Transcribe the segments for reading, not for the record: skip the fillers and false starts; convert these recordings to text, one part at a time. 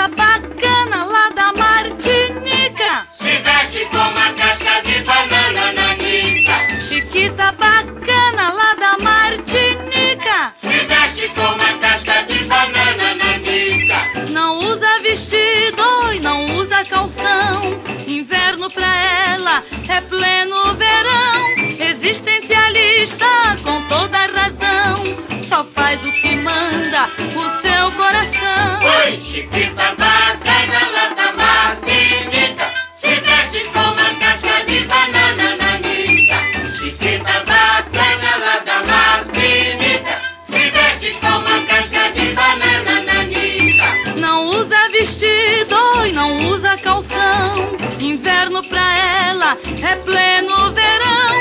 Chiquita bacana lá da Martinica se veste com uma casca de banana nanica. Chiquita bacana lá da Martinica Se veste com uma casca de banana nanica. não usa vestido e não usa calção. Inverno pra ela é pleno verão. Existencialista com toda a razão, só faz o que manda o seu coração. Oi, Chiquita bacana lá da Martinica, se veste com uma casca de banana nanica. Chiquita bacana lá da Martinica, se veste com uma casca de banana nanica. Não usa vestido e não usa calção. Inverno pra ela é pleno verão.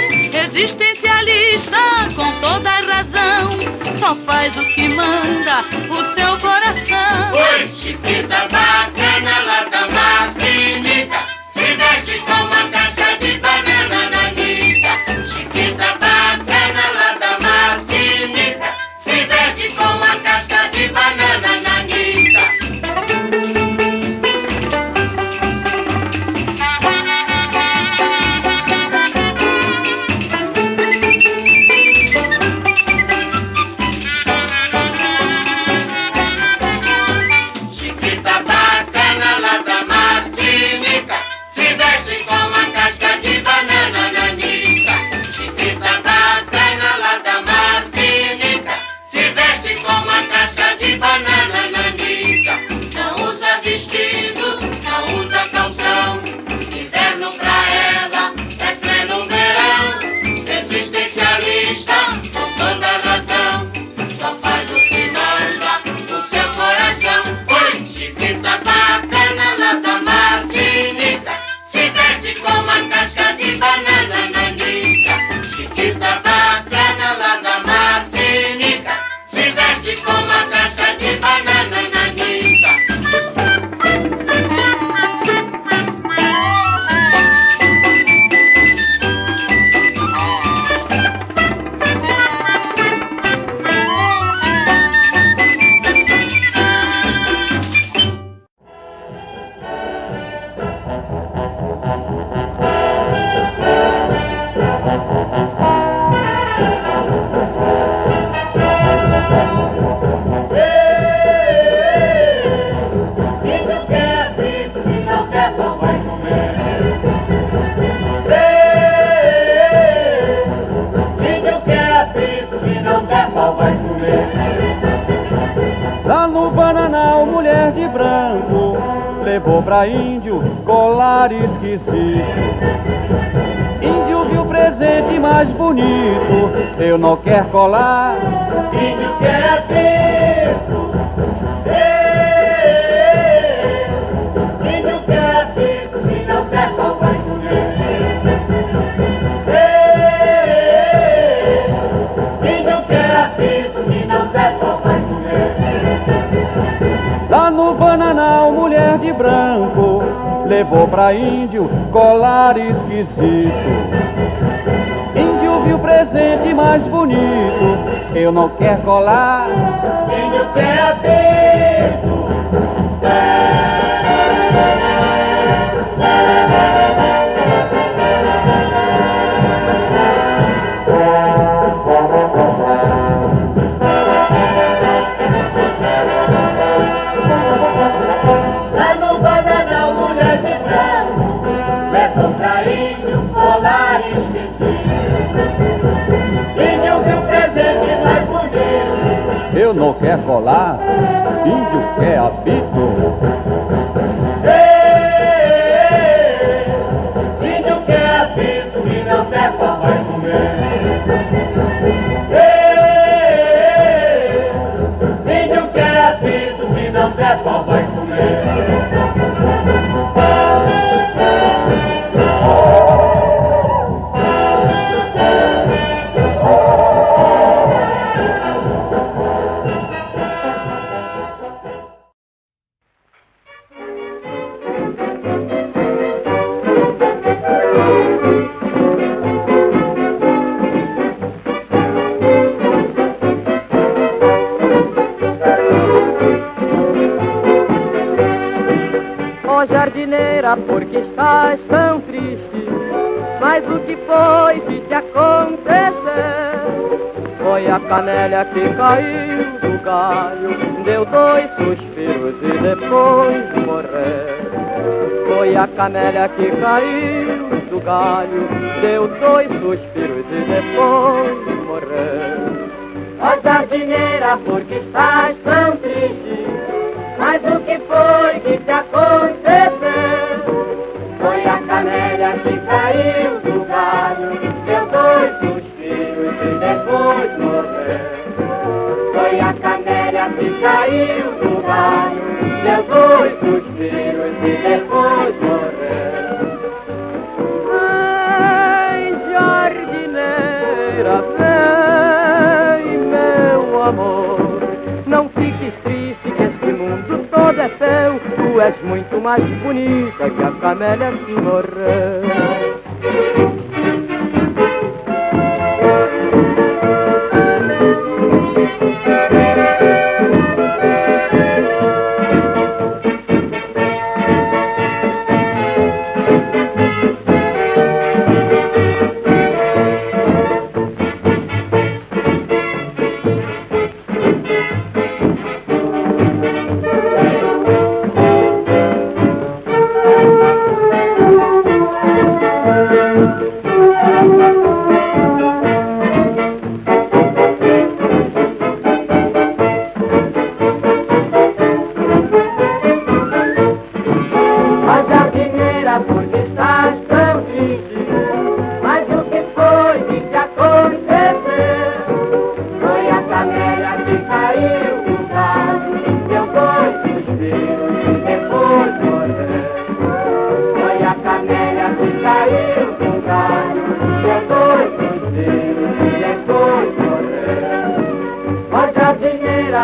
Existencialista com toda a razão, só faz o que manda o seu coração. Oi, Chiquita bacana lá da Martinica, se veste com uma casca de banana nanica. Chiquita bacana lá da Martinica, se veste com uma casca de banana nanica. Chiquita bacana lá da Martinica, se veste com uma casca de banana nanica. Chiquita bacana lá da Martinica, se veste com uma casca de banana nanica. Não usa vestido, não usa calção. Inverno pra ela é pleno verão. Existencialista com toda a razão, só faz o que manda o seu coração. Oi, Chiquita bacana lá da Martinica, se veste com uma casca de banana nanica. Chiquita bacana lá da Martinica, se veste com uma casca de banana nanica. Índio quer bico, se não der pão vai comer. Índio quer bico, se não der pão vai comer. Lá no Bananal, mulher de branco levou pra índio colar esquisito. Índio viu o presente mais bonito, eu não quero colar. Índio quer bico. Índio quer bico, se não der pão vai comer. Índio quer bico, se não der pão vai comer. Lá no Bananal, mulher de branco levou pra índio colar esquisito. Índio viu o presente mais bonito, eu não quero colar. Índio quer bico. Lá no Bananal, mulher de branco levou pra índio colar esquisito. Índio viu o presente mais bonito, Eu não quero colar, índio quer apito. Índio quer apito, se não der pão vai comer. Índio quer apito, se não der pão vai comer. Ó jardineira, por que estás tão triste? Mas o que foi que te aconteceu? Foi a camélia que caiu do galho, deu 2 suspiros e depois morreu. Foi a camélia que caiu do galho, deu 2 suspiros e depois morreu. Ó jardineira, por que estás tão triste? Mas o que foi que te aconteceu? Foi a camélia que caiu do galho, deu 2 suspiros e depois morreu. Foi a camélia que caiu do galho, deu 2 suspiros e depois morreu. Ai, jardineira, vem, meu amor, não fiques triste que esse mundo todo é teu. Tu és muito mais bonita que a camélia que morreu.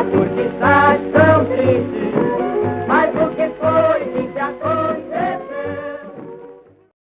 Porque estás